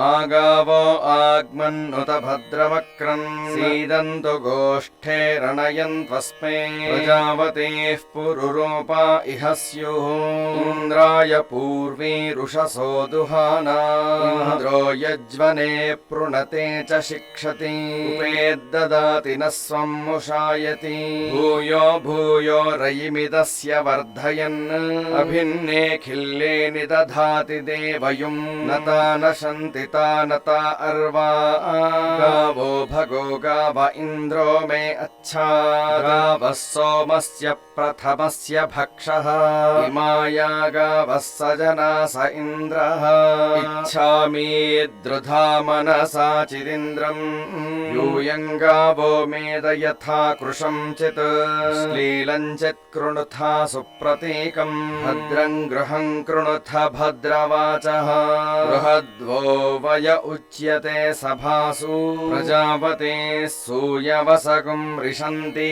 आगावो आग्मन्नुत भद्रमक्रन् सीदन्तु गोष्ठे रणयन्त्वस्मै प्रजावतेः पुरुरूपा इह स्युः इन्द्राय पूर्वीरुषसो दुहाना इन्द्रो यज्वने पृणते च शिक्षति उपेद्ददाति न स्वं मुषायति भूयो भूयो रयिमिदस्य वर्धयन् अभिन्ने खिल्ले निदधाति देवयुम् नता नशन्ति ता नता अर्वा गावो भगो गाव इन्द्रो मे अच्छा गावः सोमस्य प्रथमस्य भक्षः इमाया गावः सजना स इन्द्रः इच्छामि द्रुधा मनसा चिदिन्द्रम् यूयम् गावो मेद यथा कृशम् चित् श्लीलम् चित् कृणुथा सुप्रतीकम् भद्रम् गृहम् कृणुथ भद्रवाचः बृहद्वो वय उच्यते सभासु प्रजापते सूयवसगुम् रिषन्ति